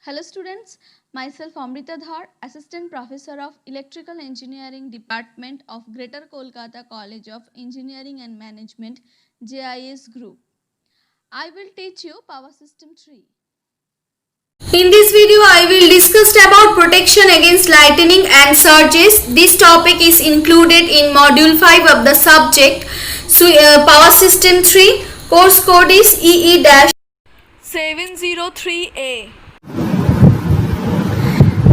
Hello students, myself Amrita Dhar, Assistant Professor of Electrical Engineering Department of Greater Kolkata College of Engineering and Management, JIS Group. I will teach you Power System 3. In this video, I will discuss about protection against lightning and surges. This topic is included in Module 5 of the subject Power System 3. Course code is EE-703A.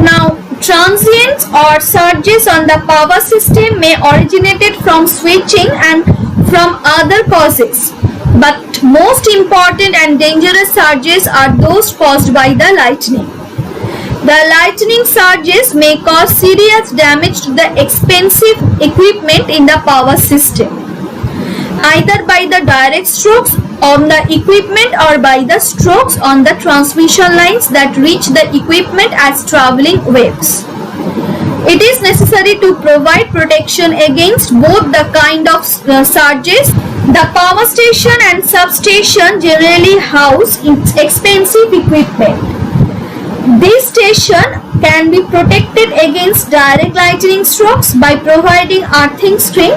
Now, transients or surges on the power system may originated from switching and from other causes. But most important and dangerous surges are those caused by the lightning. The lightning surges may cause serious damage to the expensive equipment in the power system, either by the direct strokes on the equipment or by the strokes on the transmission lines that reach the equipment as traveling waves. It is necessary to provide protection against both the kind of surges. The power station and substation generally house expensive equipment. This station can be protected against direct lightning strokes by providing earthing string.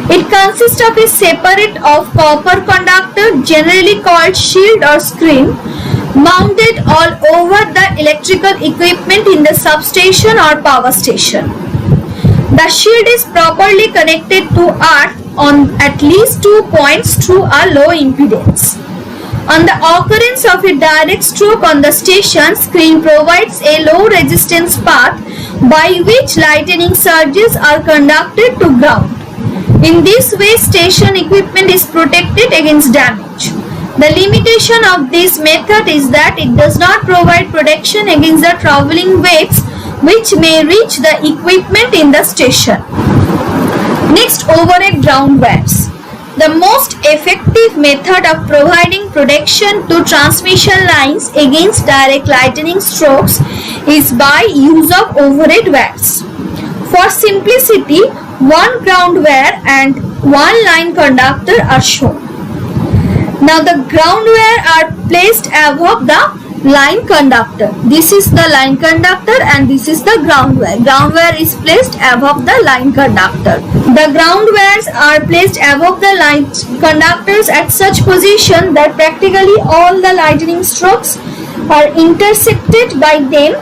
It consists of a separate of copper conductor, generally called shield or screen, mounted all over the electrical equipment in the substation or power station. The shield is properly connected to earth on at least 2 points through a low impedance. On the occurrence of a direct stroke on the station, screen provides a low resistance path by which lightning surges are conducted to ground. In this way, station equipment is protected against damage. The limitation of this method is that it does not provide protection against the traveling waves which may reach the equipment in the station. Next, overhead ground wires. The most effective method of providing protection to transmission lines against direct lightning strokes is by use of overhead wires. For simplicity, one ground wire and one line conductor are shown. Now the ground wire are placed above the line conductor. This is the line conductor and this is the ground wire. Ground wire is placed above the line conductor. The ground wires are placed above the line conductors at such position that practically all the lightning strokes are intersected by them.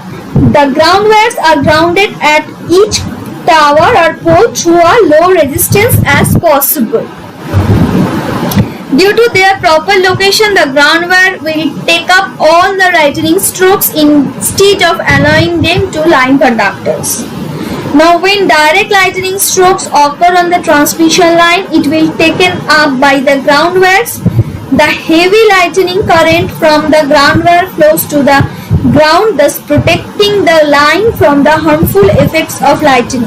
The ground wires are grounded at each tower or pole through a low resistance as possible. Due to their proper location, the ground wire will take up all the lightning strokes instead of allowing them to line conductors. Now, when direct lightning strokes occur on the transmission line, it will be taken up by the ground wires. The heavy lightning current from the ground wire flows to the ground, thus protecting the line from the harmful effects of lightning.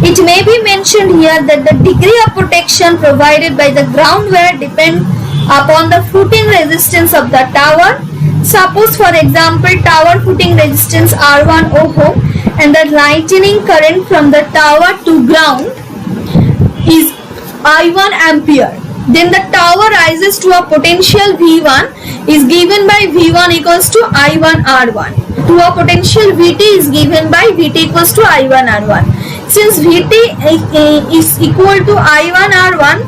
It may be mentioned here that the degree of protection provided by the ground wire depends upon the footing resistance of the tower. Suppose, for example, tower footing resistance R1 ohm and the lightning current from the tower to ground is I1 ampere. Then the tower rises to a potential V1 is given by V1 equals to I1 R1. To a potential VT is given by VT equals to I1 R1. Since VT is equal to I1 R1,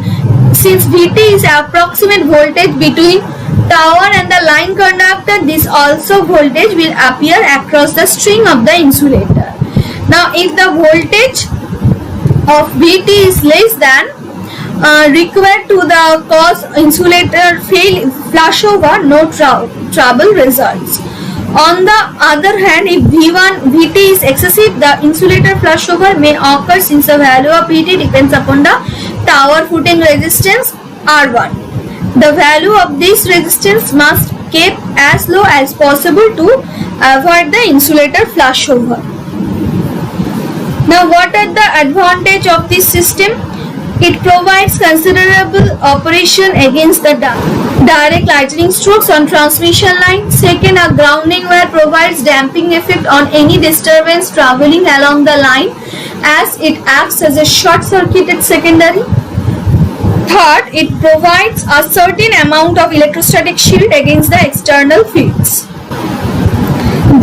since VT is approximate voltage between tower and the line conductor, this also voltage will appear across the string of the insulator. Now, if the voltage of VT is less than required to the cause insulator flashover, no trouble results. On the other hand, if VT is excessive, the insulator flashover may occur since the value of VT depends upon the tower footing resistance R1. The value of this resistance must be kept as low as possible to avoid the insulator flashover. Now, what are the advantages of this system? It provides considerable operation against the direct lightning strokes on transmission line. Second, a grounding wire provides damping effect on any disturbance traveling along the line as it acts as a short-circuited secondary. Third, it provides a certain amount of electrostatic shield against the external fields.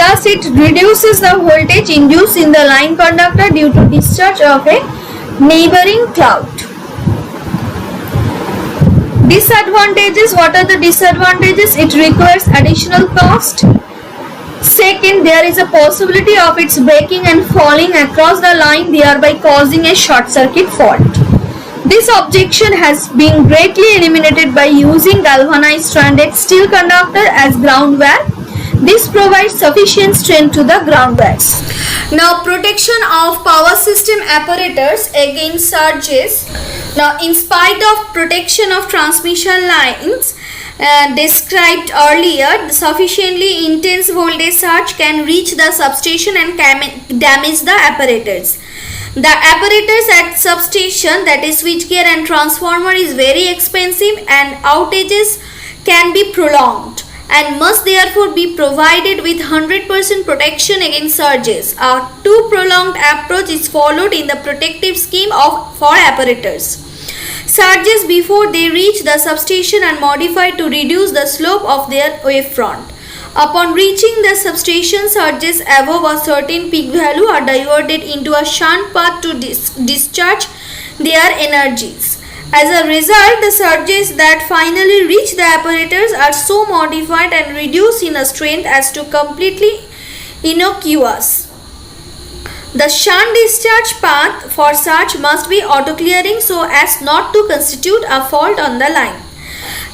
Thus, it reduces the voltage induced in the line conductor due to discharge of a neighboring cloud. Disadvantages. What are the disadvantages? It requires additional cost. Second, there is a possibility of its breaking and falling across the line, thereby causing a short circuit fault. This objection has been greatly eliminated by using galvanized stranded steel conductor as ground wire. This provides sufficient strength to the ground wires. Now, protection of power system apparatus against surges. Now, in spite of protection of transmission lines described earlier, sufficiently intense voltage surge can reach the substation and damage the apparatus. The apparatus at substation, that is switchgear and transformer, is very expensive and outages can be prolonged and must therefore be provided with 100% protection against surges. A too prolonged approach is followed in the protective scheme for apparatus. Surges before they reach the substation are modified to reduce the slope of their wavefront. Upon reaching the substation, surges above a certain peak value are diverted into a shunt path to discharge their energies. As a result, the surges that finally reach the apparatus are so modified and reduced in a strength as to completely innocuous. The shunt discharge path for such must be auto-clearing so as not to constitute a fault on the line.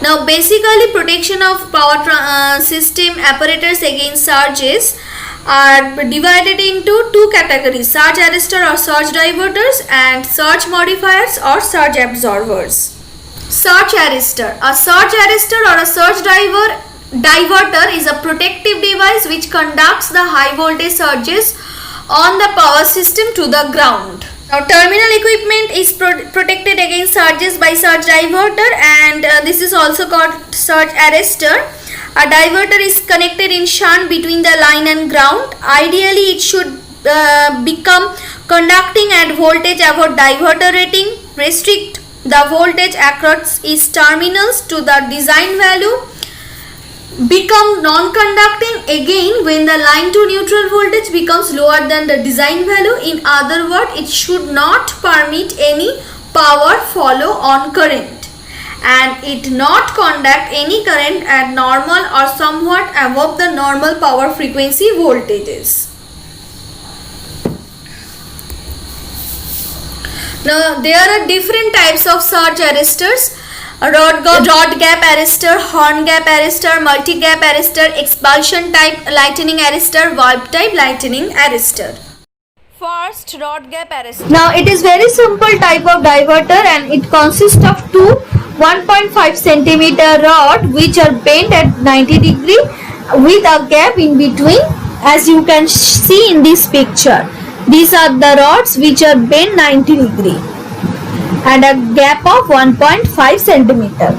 Now, basically, protection of power system apparatus against surges are divided into two categories: surge arrestor or surge diverters and surge modifiers or surge absorbers. Surge arrestor. A surge arrestor or a surge diverter is a protective device which conducts the high voltage surges on the power system to the ground. Now, terminal equipment is protected against surges by surge diverter, and this is also called surge arrestor. A diverter is connected in shunt between the line and ground. Ideally, it should become conducting at voltage above diverter rating. Restrict the voltage across its terminals to the design value. Become non-conducting again when the line to neutral voltage becomes lower than the design value. In other words, it should not permit any power follow on current, and it not conduct any current at normal or somewhat above the normal power frequency voltages. Now, there are different types of surge arrestors: rod gap arrestor, horn gap arrestor, multi gap arrestor, expulsion type lightning arrestor, valve type lightning arrestor. First, rod gap arrestor. Now, it is very simple type of diverter and it consists of two 1.5 centimeter rod which are bent at 90 degree with a gap in between, as you can see in this picture. These are the rods which are bent 90 degree and a gap of 1.5 centimeter.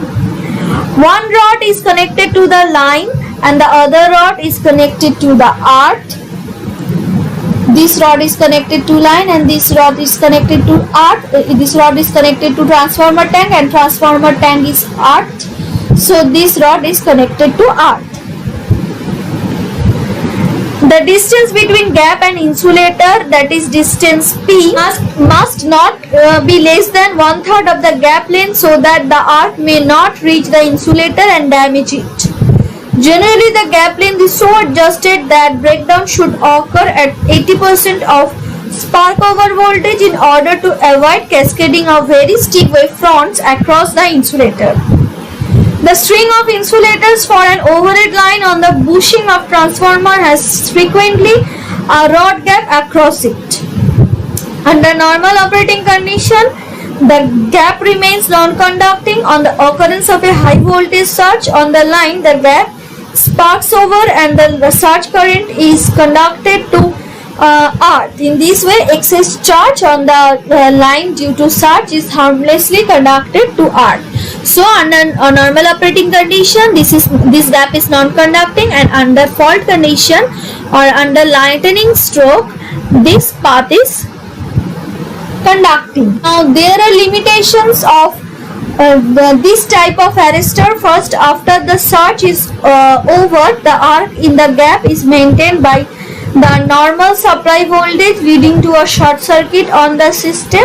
One rod is connected to the line and the other rod is connected to the earth. This rod is connected to line and this rod is connected to earth. This rod is connected to transformer tank and transformer tank is earth. So this rod is connected to earth. The distance between gap and insulator, that is distance P, must not be less than 1/3 of the gap length so that the earth may not reach the insulator and damage it. Generally, the gap length is so adjusted that breakdown should occur at 80% of spark over voltage in order to avoid cascading of very steep wavefronts across the insulator. The string of insulators for an overhead line on the bushing of transformer has frequently a rod gap across it. Under normal operating condition, the gap remains non-conducting. On the occurrence of a high voltage surge on the line, the gap sparks over and the surge current is conducted to earth. In this way, excess charge on the line due to surge is harmlessly conducted to earth. So, under a normal operating condition, this gap is non-conducting, and under fault condition or under lightning stroke, this path is conducting. Now, there are limitations of This type of arrestor, first after the search is over, the arc in the gap is maintained by the normal supply voltage leading to a short circuit on the system.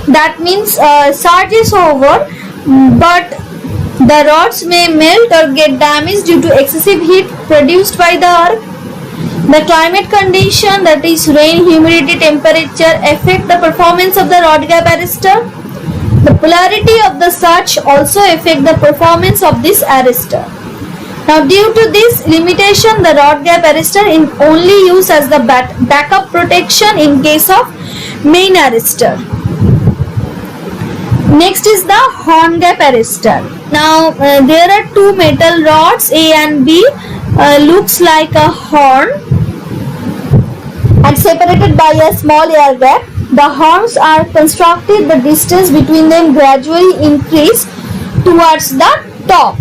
That means search is over, but the rods may melt or get damaged due to excessive heat produced by the arc. The climate condition, that is rain, humidity, temperature, affect the performance of the rod gap arrestor. The polarity of the search also affect the performance of this arrestor. Now, due to this limitation, the rod gap arrestor is only used as the backup protection in case of main arrestor. Next is the horn gap arrestor. Now, there are two metal rods A and B, looks like a horn and separated by a small air gap. The horns are constructed, the distance between them gradually increase towards the top.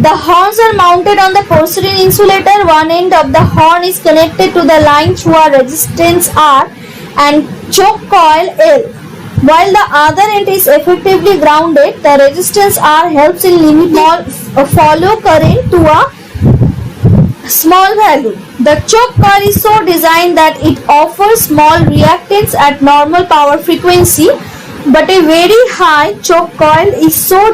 The horns are mounted on the porcelain insulator. One end of the horn is connected to the line through a resistance R and choke coil L. While the other end is effectively grounded, the resistance R helps in limiting follow current to a small value. The choke coil is so designed that it offers small reactance at normal power frequency, but a very high choke coil is so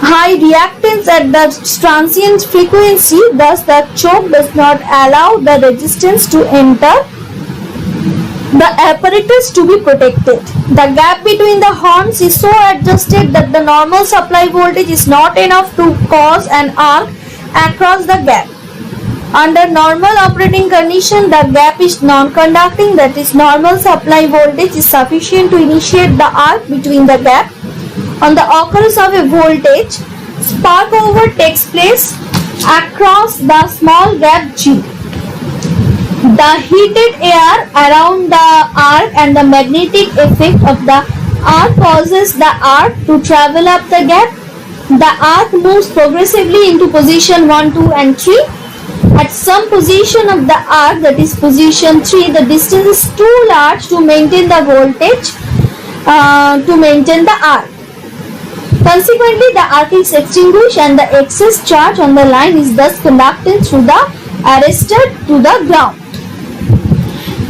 high reactance at the transient frequency, thus the choke does not allow the resistance to enter the apparatus to be protected. The gap between the horns is so adjusted that the normal supply voltage is not enough to cause an arc across the gap. Under normal operating condition, the gap is non-conducting, that is normal supply voltage is sufficient to initiate the arc between the gap. On the occurrence of a voltage, spark over takes place across the small gap G. The heated air around the arc and the magnetic effect of the arc causes the arc to travel up the gap. The arc moves progressively into position 1, 2 and 3. At some position of the arc, that is position 3, the distance is too large to maintain the voltage, to maintain the arc. Consequently, the arc is extinguished and the excess charge on the line is thus conducted through the arrestor to the ground.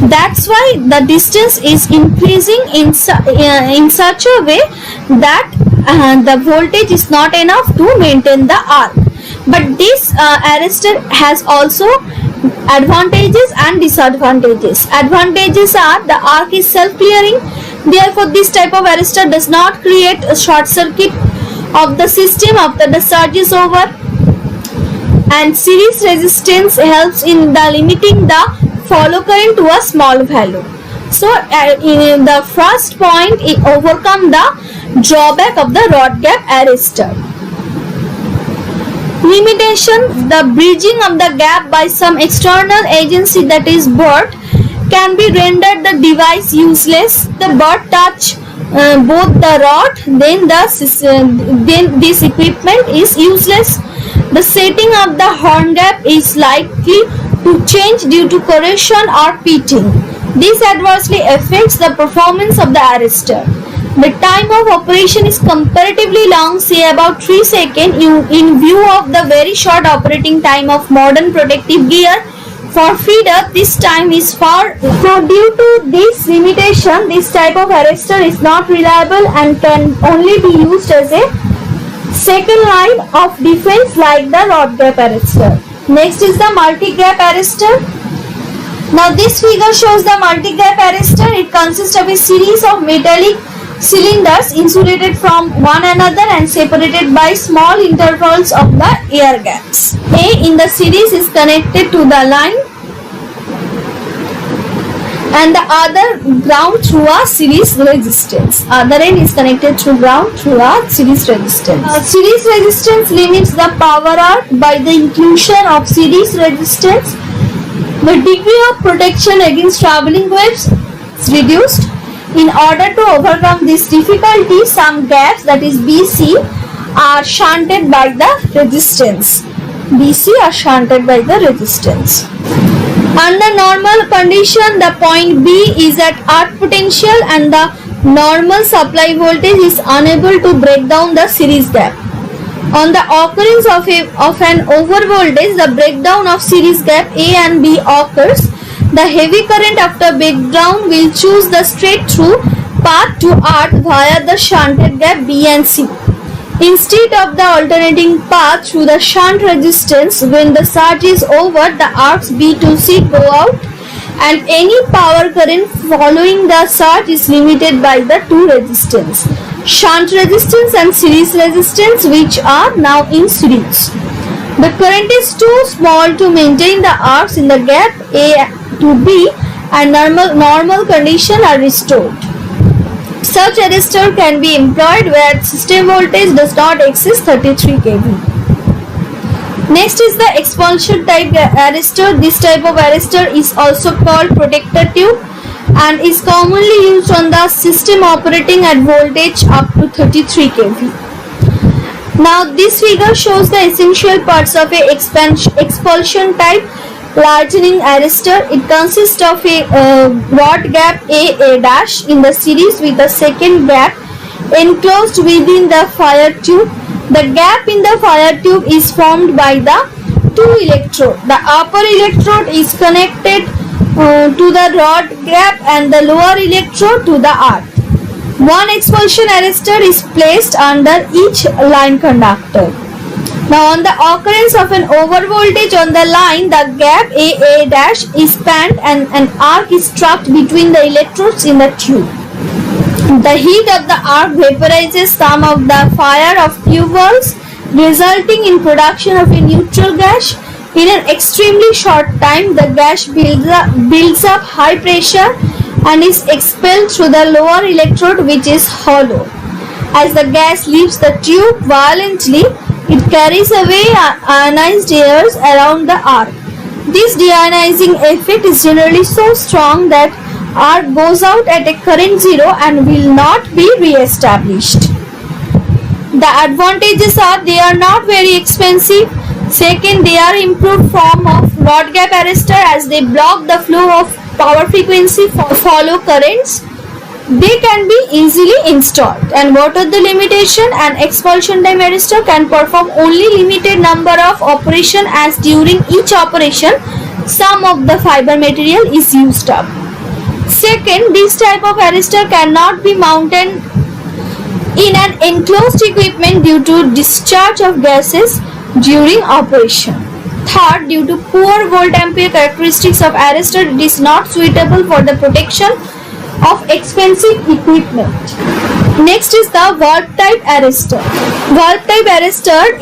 That's why the distance is increasing in such a way that the voltage is not enough to maintain the arc. But this arrestor has also advantages and disadvantages. Advantages are the arc is self-clearing. Therefore, this type of arrestor does not create a short circuit of the system after the surge is over. And series resistance helps in the limiting the follow current to a small value. So, in the first point, it overcome the drawback of the rod gap arrestor. Limitation: the bridging of the gap by some external agency, that is bird, can be rendered the device useless. The bird touch both the rod, then this equipment is useless. The setting of the horn gap is likely to change due to corrosion or pitting. This adversely affects the performance of the arrestor. The time of operation is comparatively long, say about 3 seconds, in view of the very short operating time of modern protective gear. For feeder, this time is far. So, due to this limitation, this type of arrestor is not reliable and can only be used as a second line of defense like the rod gap arrestor. Next is the multi-gap arrestor. Now, this figure shows the multi-gap arrestor. It consists of a series of metallic cylinders insulated from one another and separated by small intervals of the air gaps. A in the series is connected to the line and the other ground through a series resistance. Other end is connected to ground through a series resistance. Series resistance limits the power arc by the inclusion of series resistance. The degree of protection against traveling waves is reduced. In order to overcome this difficulty, some gaps, that is BC, are shunted by the resistance. BC are shunted by the resistance. Under normal condition, the point B is at arc potential and the normal supply voltage is unable to break down the series gap. On the occurrence of an overvoltage, the breakdown of series gap A and B occurs. The heavy current after breakdown will choose the straight through path to earth via the shunted gap B and C, instead of the alternating path through the shunt resistance. When the surge is over, the arcs B to C go out, and any power current following the surge is limited by the two resistance, shunt resistance and series resistance, which are now in series. The current is too small to maintain the arcs in the gap A to B, and normal condition are restored. Such arrestor can be employed where system voltage does not exceed 33 kV. Next is the expulsion type arrestor. This type of arrestor is also called protector tube and is commonly used on the system operating at voltage up to 33 kV. Now this figure shows the essential parts of a expulsion type largening arrestor. It consists of a rod gap A dash in the series with a second gap enclosed within the fire tube. The gap in the fire tube is formed by the two electrodes. The upper electrode is connected to the rod gap and the lower electrode to the earth. One expulsion arrestor is placed under each line conductor. Now on the occurrence of an overvoltage on the line, the gap A dash is spanned and an arc is struck between the electrodes in the tube. The heat of the arc vaporizes some of the fire of tube walls, resulting in production of a neutral gas. In an extremely short time, the gas builds up high pressure and is expelled through the lower electrode, which is hollow. As the gas leaves the tube violently, it carries away ionized airs around the arc. This deionizing effect is generally so strong that arc goes out at a current zero and will not be re-established. The advantages are they are not very expensive. Second, they are improved form of rod gap arrestor as they block the flow of power frequency for follow currents. They can be easily installed. And what are the limitation? An expulsion time arrestor can perform only limited number of operation as during each operation some of the fiber material is used up. Second, this type of arrestor cannot be mounted in an enclosed equipment due to discharge of gases during operation. Third, due to poor volt ampere characteristics of arrestor, it is not suitable for the protection of expensive equipment. Next is the valve type arrestor. Valve type arrestor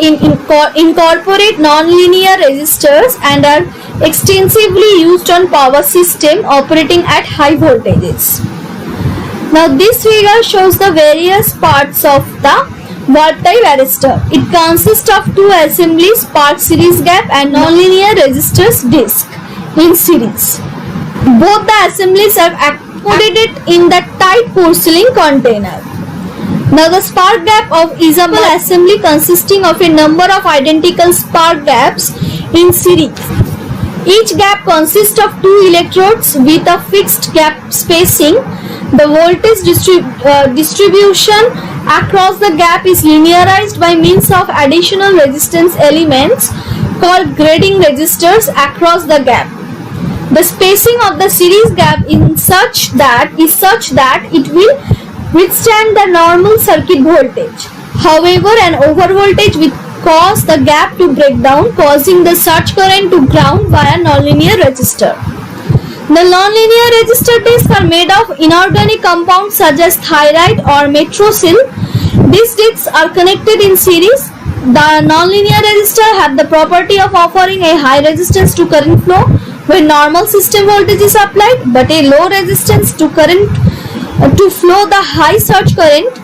incorporate non-linear resistors and are extensively used on power system operating at high voltages. Now this figure shows the various parts of the valve type arrestor. It consists of two assemblies, spark series gap and non-linear resistors disc in series. Both the assemblies are accommodated in the tight porcelain container. Now the spark gap is a assembly consisting of a number of identical spark gaps in series. Each gap consists of two electrodes with a fixed gap spacing. The voltage distribution across the gap is linearized by means of additional resistance elements called grading resistors across the gap. The spacing of the series gap is such that it will withstand the normal circuit voltage. However, an overvoltage will cause the gap to break down, causing the surge current to ground via nonlinear resistor. The nonlinear resistor discs are made of inorganic compounds such as thyrite or metrocil. These discs are connected in series. The nonlinear resistor have the property of offering a high resistance to current flow when normal system voltage is applied, but a low resistance to current to flow the high surge current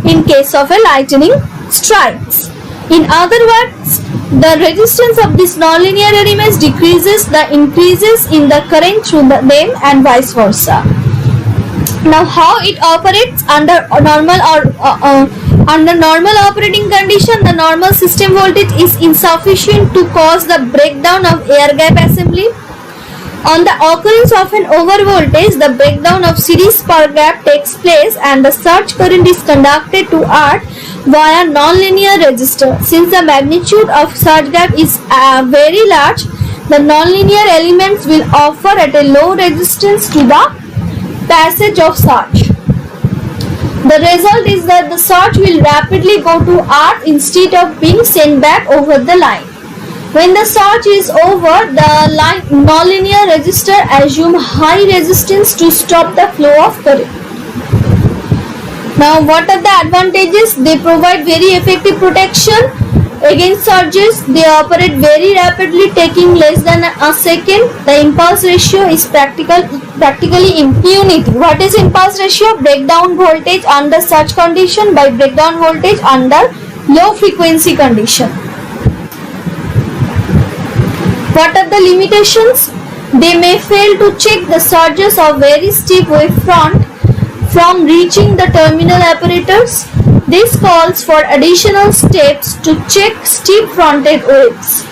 in case of a lightning strikes. In other words, the resistance of these nonlinear elements decreases the increases in the current through them and vice versa. Now, how it operates under normal operating condition, the normal system voltage is insufficient to cause the breakdown of air gap assembly. On the occurrence of an overvoltage, the breakdown of series spark gap takes place and the surge current is conducted to earth via nonlinear resistor. Since the magnitude of surge gap is very large, the nonlinear elements will offer at a low resistance to the passage of surge. The result is that the surge will rapidly go to earth instead of being sent back over the line. When the surge is over, the nonlinear resistor assume high resistance to stop the flow of current. Now, what are the advantages? They provide very effective protection against surges. They operate very rapidly, taking less than a second. The impulse ratio is practically impunity. What is impulse ratio? Breakdown voltage under surge condition by breakdown voltage under low frequency condition. What are the limitations? They may fail to check the surges of very steep wavefront from reaching the terminal apparatus. This calls for additional steps to check steep fronted waves.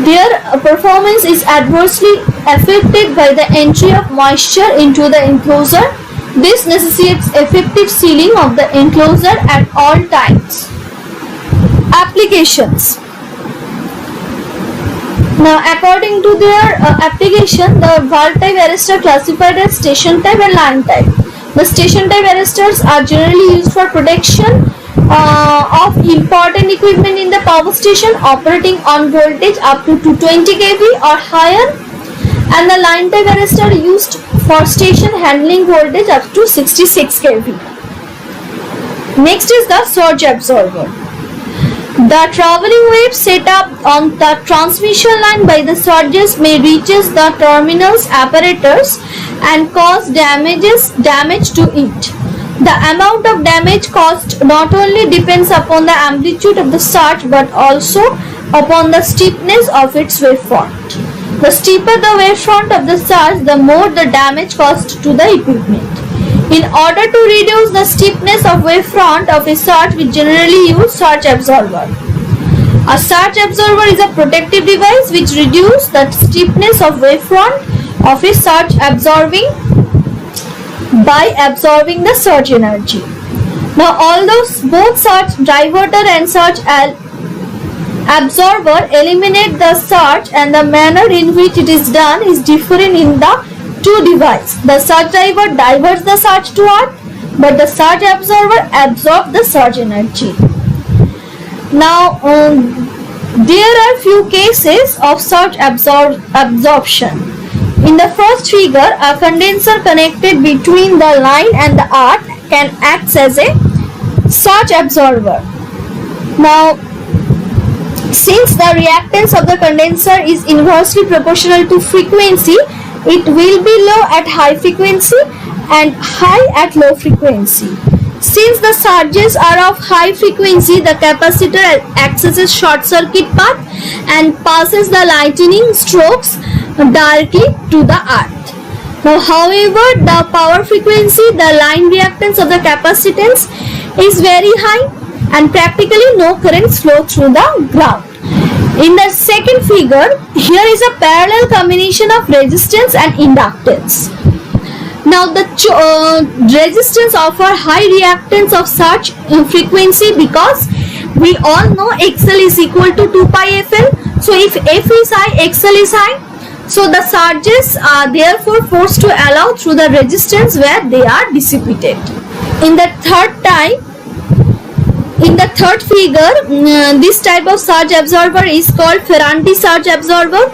Their performance is adversely affected by the entry of moisture into the enclosure. This necessitates effective sealing of the enclosure at all times. Applications. Now, according to their application, the valve type arrestor classified as station type and line type. The station type arrestors are generally used for protection of important equipment in the power station operating on voltage up to 220 kV or higher, and the line type arrestor used for station handling voltage up to 66 kV. Next is the surge absorber. The traveling wave set up on the transmission line by the surges may reaches the terminals apparatus and cause damage to it. The amount of damage caused not only depends upon the amplitude of the surge but also upon the steepness of its wavefront. The steeper the wavefront of the surge, the more the damage caused to the equipment. In order to reduce the steepness of wavefront of a surge, we generally use surge absorber. A surge absorber is a protective device which reduces the steepness of wavefront of a surge by absorbing the surge energy. Now, although both surge diverter and surge absorber eliminate the surge, and the manner in which it is done is different in the two devices. The surge diverter diverts the surge to earth, but the surge absorber absorbs the surge energy. Now, there are few cases of surge absorption. In the first figure, a condenser connected between the line and the earth can act as a surge absorber. Now, since the reactance of the condenser is inversely proportional to frequency, it will be low at high frequency and high at low frequency. Since the surges are of high frequency, the capacitor accesses short circuit path and passes the lightning strokes directly to the earth. Now, however, the power frequency, the line reactance of the capacitance is very high and practically no currents flow through the ground. In the second figure, here is a parallel combination of resistance and inductance. Now, the resistance offer high reactance of such frequency because we all know XL is equal to 2 pi FL. So, if F is high, XL is high. So, the surges are therefore forced to allow through the resistance where they are dissipated. In the third figure, this type of surge absorber is called Ferranti surge absorber.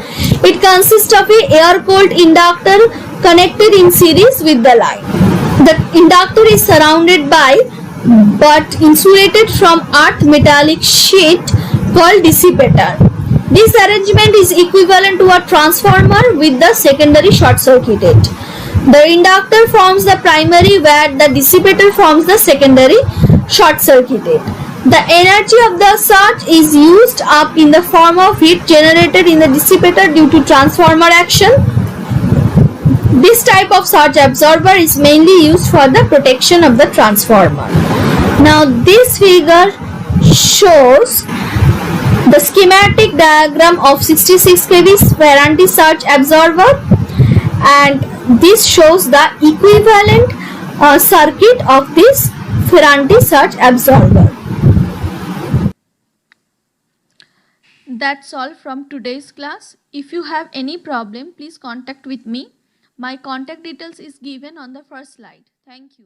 It consists of a air-cooled inductor connected in series with the line. The inductor is surrounded by but insulated from earth metallic sheet called dissipator. This arrangement is equivalent to a transformer with the secondary short-circuited. The inductor forms the primary where the dissipator forms the secondary short-circuited. The energy of the surge is used up in the form of heat generated in the dissipator due to transformer action. This type of surge absorber is mainly used for the protection of the transformer. Now, this figure shows the schematic diagram of 66 kV Ferranti surge absorber. and this shows the equivalent circuit of this Ferranti surge absorber. That's all from today's class. If you have any problem, please contact with me. My contact details is given on the first slide. Thank you.